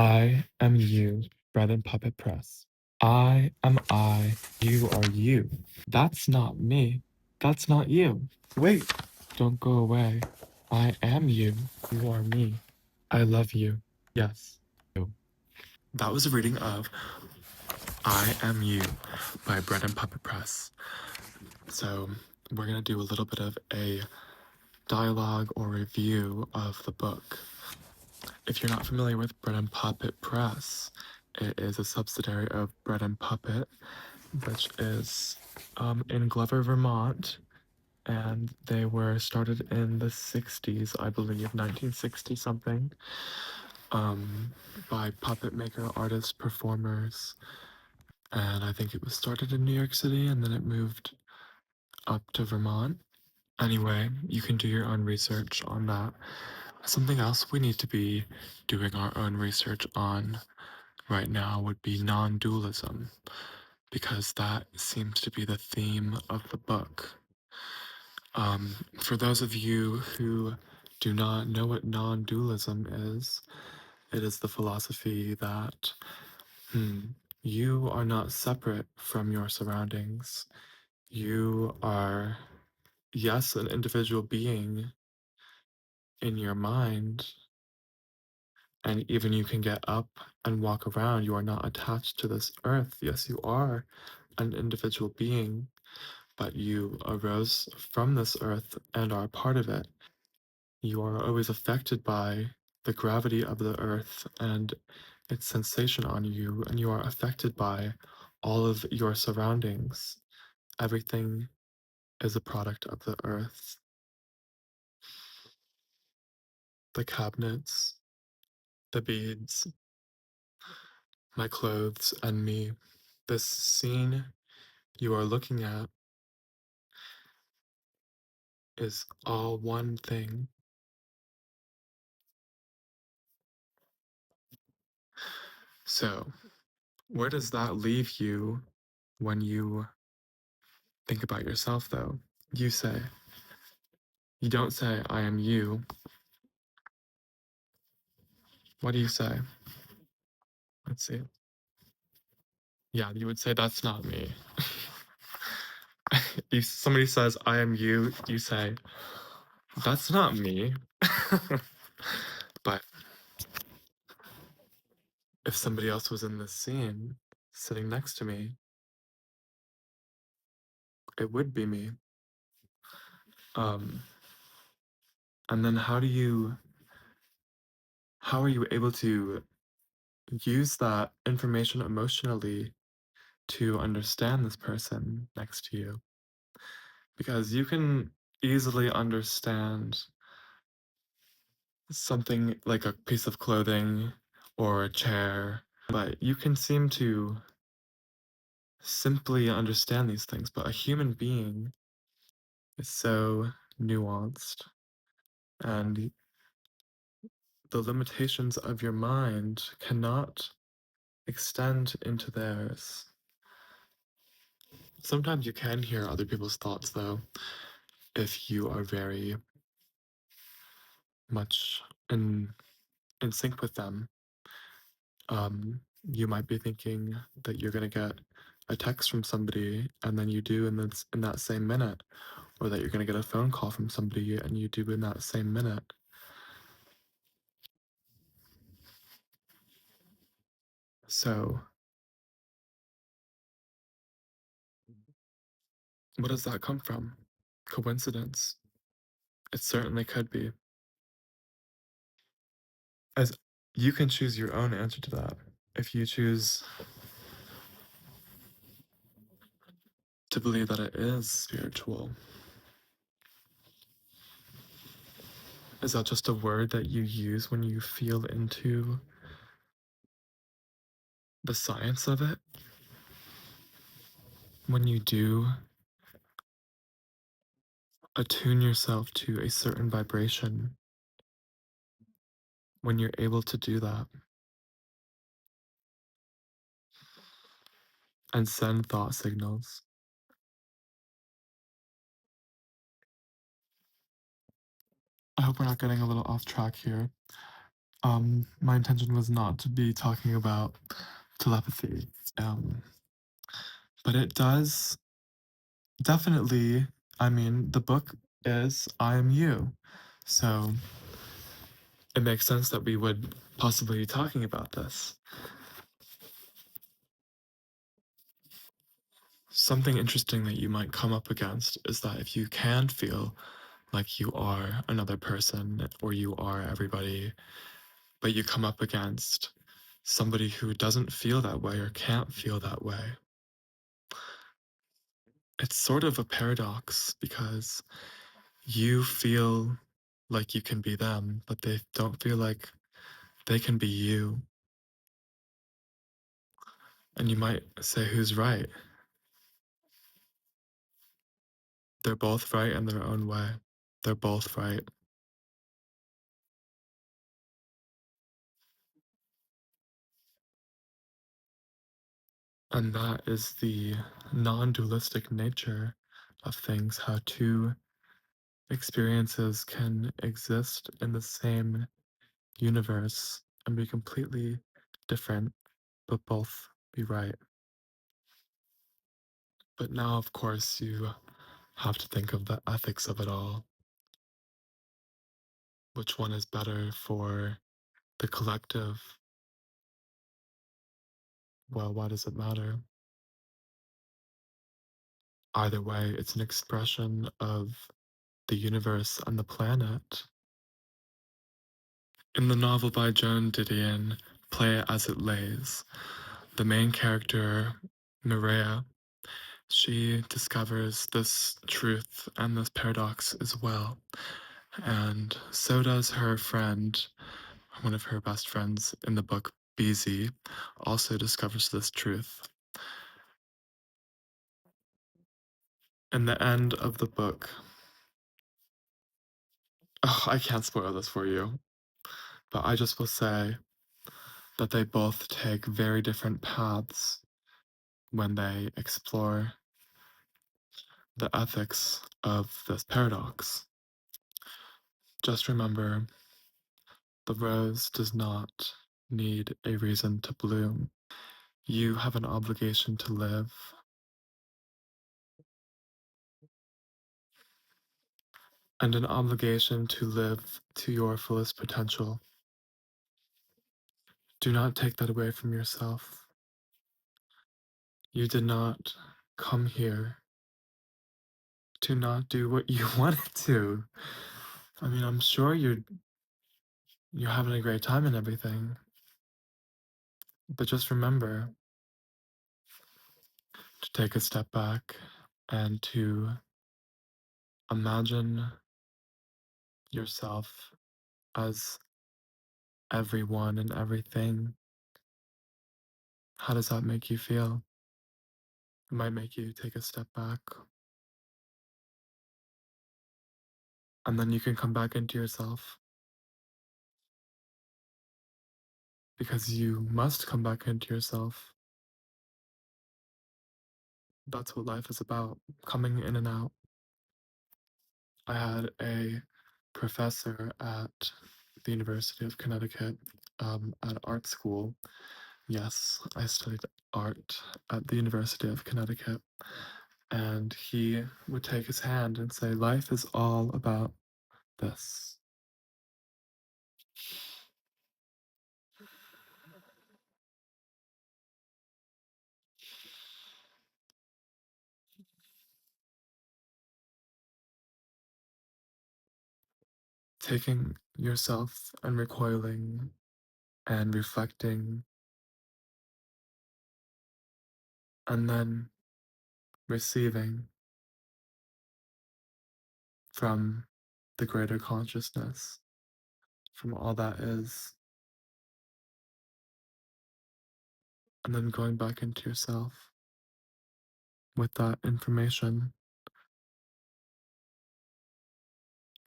I am you, bread and puppet press. I am I, you are you. That's not me. That's not you. Wait, don't go away. I am you, you are me. I love you. Yes. That was a reading of I Am You by Bread and Puppet Press. So we're going to do a little bit of a dialogue or review of the book. If you're not familiar with Bread and Puppet Press, it is a subsidiary of Bread and Puppet, which is in Glover, Vermont, and they were started in the 60s, I believe, 1960 something, by puppet maker, artists, performers, and I think it was started in New York City and then it moved up to Vermont. Anyway, you can do your own research on that. Something else we need to be doing our own research on right now would be non-dualism, because that seems to be the theme of the book. For those of you who do not know what non-dualism is, it is the philosophy that you are not separate from your surroundings. You are, yes, an individual being in your mind, and even you can get up and walk around. You are not attached to this earth. Yes, you are an individual being, but you arose from this earth and are part of it. You are always affected by the gravity of the earth and its sensation on you, and you are affected by all of your surroundings. Everything is a product of the earth. The cabinets, the beads, my clothes, and me. This scene you are looking at is all one thing. So, where does that leave you when you think about yourself, though? You say, you don't say, I am you. What do you say? Let's see. Yeah, you would say, that's not me. If somebody says, I am you, you say, that's not me. But if somebody else was in this scene, sitting next to me, it would be me. And then how are you able to use that information emotionally to understand this person next to you? Because you can easily understand something like a piece of clothing or a chair, but you can seem to simply understand these things. But a human being is so nuanced, and the limitations of your mind cannot extend into theirs. Sometimes you can hear other people's thoughts, though, if you are very much in sync with them. You might be thinking that you're gonna get a text from somebody, and then you do in that same minute, or that you're gonna get a phone call from somebody, and you do in that same minute. So, what does that come from? Coincidence? It certainly could be. As you can choose your own answer to that. If you choose to believe that it is spiritual, is that just a word that you use when you feel into the science of it? When you do attune yourself to a certain vibration, when you're able to do that and send thought signals. I hope we're not getting a little off track here. My intention was not to be talking about telepathy. Um, but it does definitely, I mean, the book is I Am You. So it makes sense that we would possibly be talking about this. Something interesting that you might come up against is that if you can feel like you are another person or you are everybody, but you come up against somebody who doesn't feel that way or can't feel that way, it's sort of a paradox because you feel like you can be them, but they don't feel like they can be you. And you might say, who's right? They're both right in their own way. They're both right. And that is the non dualistic nature of things, how two experiences can exist in the same universe and be completely different, but both be right. But now, of course, you have to think of the ethics of it all. Which one is better for the collective? Well, why does it matter? Either way, it's an expression of the universe and the planet. In the novel by Joan Didion, Play It As It Lays, the main character, Mireia, she discovers this truth and this paradox as well. And so does her friend, one of her best friends in the book, BZ, also discovers this truth. In the end of the book, oh, I can't spoil this for you, but I just will say that they both take very different paths when they explore the ethics of this paradox. Just remember, the rose does not need a reason to bloom. You have an obligation to live, and an obligation to live to your fullest potential. Do not take that away from yourself. You did not come here to not do what you wanted to. I mean, I'm sure you're having a great time and everything, but just remember to take a step back and to imagine yourself as everyone and everything. How does that make you feel? It might make you take a step back, and then you can come back into yourself because you must come back into yourself. That's what life is about, coming in and out. I had a professor at the University of Connecticut at art school. Yes, I studied art at the University of Connecticut. And he would take his hand and say, life is all about this. Taking yourself and recoiling and reflecting, and then receiving from the greater consciousness, from all that is, and then going back into yourself with that information.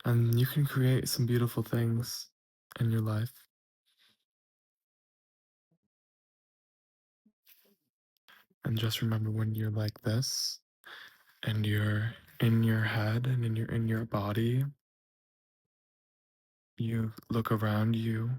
And you can create some beautiful things in your life. And just remember when you're like this, and you're in your head and you're in your body, you look around you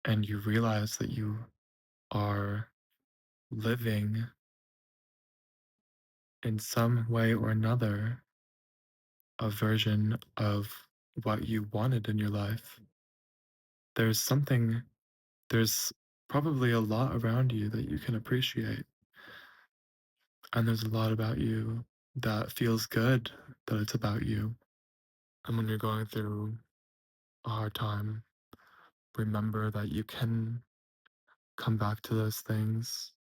and you realize that you are living in some way or another a version of what you wanted in your life. There's something, there's probably a lot around you that you can appreciate. And there's a lot about you that feels good that it's about you. And when you're going through a hard time, remember that you can come back to those things,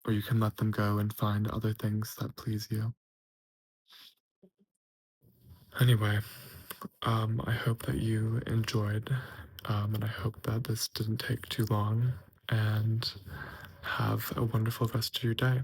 or you can let them go and find other things that please you. Anyway, I hope that you enjoyed, and I hope that this didn't take too long, and have a wonderful rest of your day.